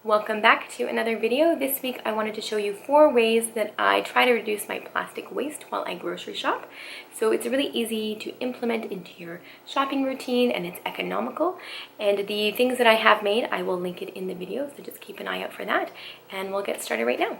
Welcome back to another video. This week I wanted to show you 4 ways that I try to reduce my plastic waste while I grocery shop. So it's really easy to implement into your shopping routine and it's economical. And the things that I have made, I will link it in the video, so just keep an eye out for that. And we'll get started right now.